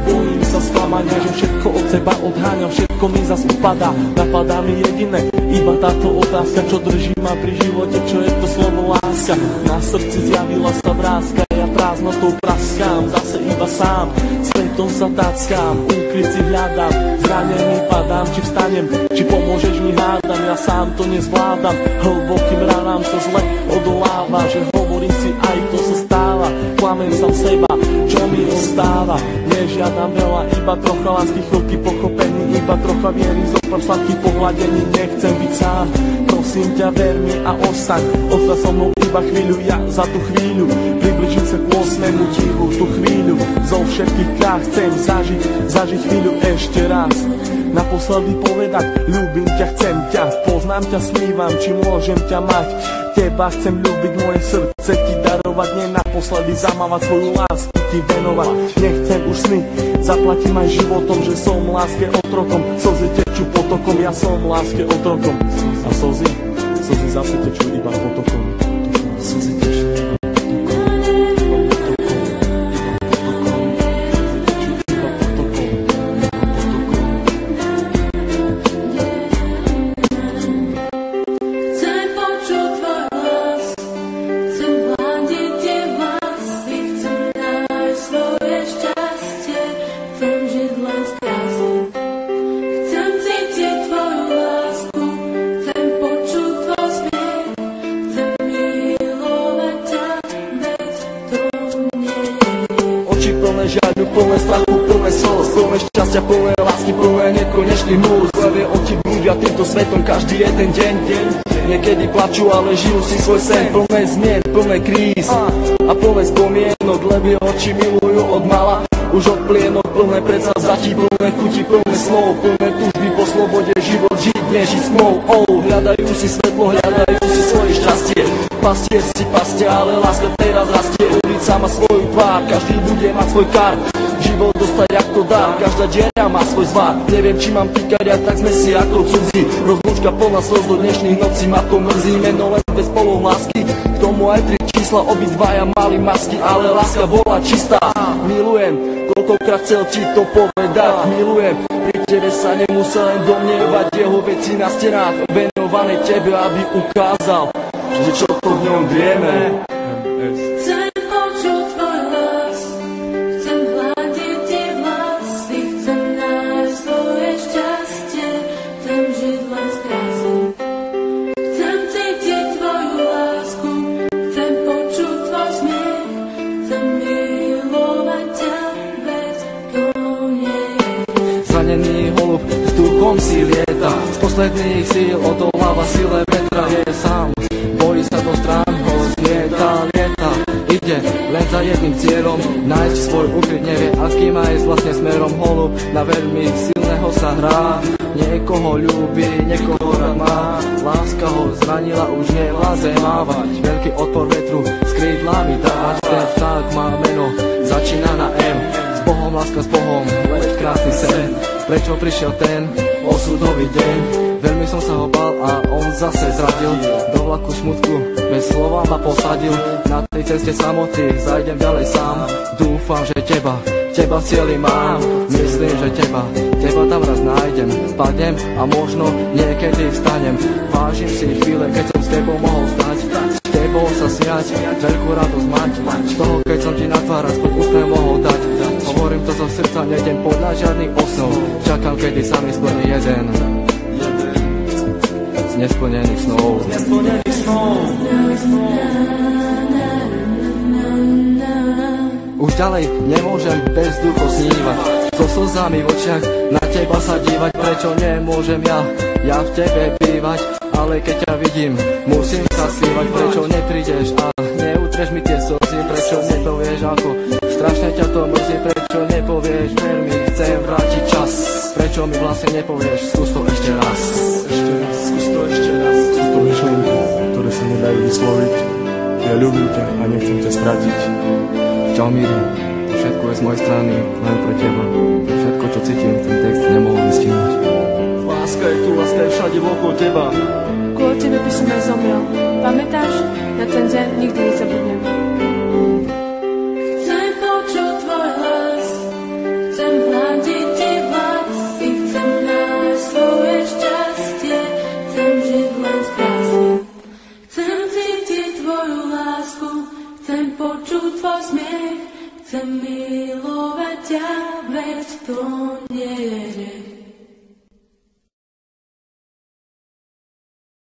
bojím sa sklamania, že všetko od seba odháňam, všetko mi zas upadá. Napadá mi jediné, iba táto otázka, čo drží ma pri živote, čo je to slovo láska. Na srdci zjavila sa vrázka, ja prázdnotou praskám, zase iba sám, svetom sa tackám, úkryt si hľadám, zranený padám, či vstanem, či pomôžeš mi hádam, ja sám to nezvládam, hlbokým ranám sa zle odoláva, že hovorím si aj to sa stáva, klamem sám seba, čo mi ostáva, nežiadam veľa, iba trocha lásky, chvíľky pochopení, iba trocha viery, zopár sladkých pohľadení, nechcem byť sám, prosím ťa ver mi a ostaň so mnou iba chvíľu, ja za tú chvíľu približím sa k 8. tichu, tú chvíľu zo všetkých krát chcem zažiť chvíľu ešte raz, naposledy povedať ľúbim ťa, chcem ťa, poznám ťa, snívam, či môžem ťa mať, teba chcem ľúbiť, moje srdce ti darovať, nie naposledy zamávať svoju lásku ti venovať, nechcem už sny, zaplatím aj životom, že som láske otrokom, slzy tečú potokom, ja som láske otrokom a slzy zase tečú iba potokom, slzy tečú plné strachu, plné slz, plné šťastia, plné lásky, plné nekonečných múz. Levé oči blúdia týmto svetom každý jeden deň. Niekedy plačú, ale žijú si svoj sen. Plné zmien, plné kríz a plné spomienok. Levé oči milujú od mala, už od plienok. Plné predsavzatí, plné chuti, plné snov, plné túžby po slobode, život žiť, nežiť smou. Hľadajú si svetlo, hľadajú si svoje šťastie. Pastier si pastia, ale láska teraz rastie. Ulica má svoju tvár, každý bude mať svoj kart. Život dostať ako dar, každá diera má svoj zvar. Neviem, či mám týkať, ak tak sme si ako cudzí. Rozlúčka plná slz do dnešných nocí, ma to mrzí. Meno len bez polov lásky, k tomu aj 3 čísla, obidvaja mali masky, ale láska bola čistá. Milujem, koľkokrát chcel ti to povedať. Milujem, pri tebe sa nemusel len domnievať. Jeho veci na stenách venované tebe, aby ukázal, že čo to v ňom vieme. Chcem počuť tvoj hlas, chcem hľadiť tie vlasy, chcem nájsť svoje šťastie, chcem žiť len z krásy. Chcem cítiť tvoju lásku, chcem počuť tvoj smiech, chcem milovať ťa, veď to nie je. Zranený holub s duchom si lieta, z posledných síl odoláva sile vetra, je sám. Bojí sa do strán, ho lieta, ide len za jedným cieľom, nájsť svoj ukryt, nevie akým aj vlastne smerom. Holub na veľmi silného sa hrá, niekoho ľúbi, niekoho rád má. Láska ho zranila, už nevládze mávať, veľký odpor vetru s krídlami dávať. Ten vták má meno, začína na M, s Bohom, láska s Bohom, leď krásny sen. Prečo prišiel ten osudový deň? Veľmi som sa ho bál a on zase zradil. Do vlaku smutku bez slova ma posadil. Na tej ceste samoty zajdem ďalej sám. Dúfam, že teba cieľi mám. Myslím, že teba tam raz nájdem. Padnem a možno niekedy vstanem. Vážim si chvíle, keď som s tebou mohol stať, s tebou sa smiať, veľkú radosť mať. Z toho, keď som ti na tvár aspoň úsmev mohol dať. Hovorím to zo srdca, nejdem podľa žiadnych osnov. Čakám, kedy sa mi splní jeden z nesplnených snov. Už ďalej nemôžem bez duchu snívať, so slzami v očiach na teba sa dívať. Prečo nemôžem ja v tebe bývať, ale keď ťa vidím, musím sa stívať. Prečo neprídeš a neutreš mi tie slzy, prečo nepovieš, ako strašne ťa to mrzí. Prečo nepovieš, veľmi chcem vrátiť čas. Prečo mi vlastne nepovieš, skús to ešte raz. Skús to ešte raz. Sú to myšlienky, ktoré sa nedajú vysloviť. Ja ľúbim ťa a nechcem ťa stratiť. Čau Míri, všetko je z mojej strany, len pre teba. Všetko, čo cítim, ten text nemohol vystihnúť. Láska je tu, láska je všade okolo teba. Kvôli tebe by som aj zomrel. Pamätáš? Na ten deň nikdy nezabudnem. Chcem počuť tvoj hlas, chcem tvoju lásku, chcem počuť tvoj smiech, chcem milovať ťa, veď to nie je hriech.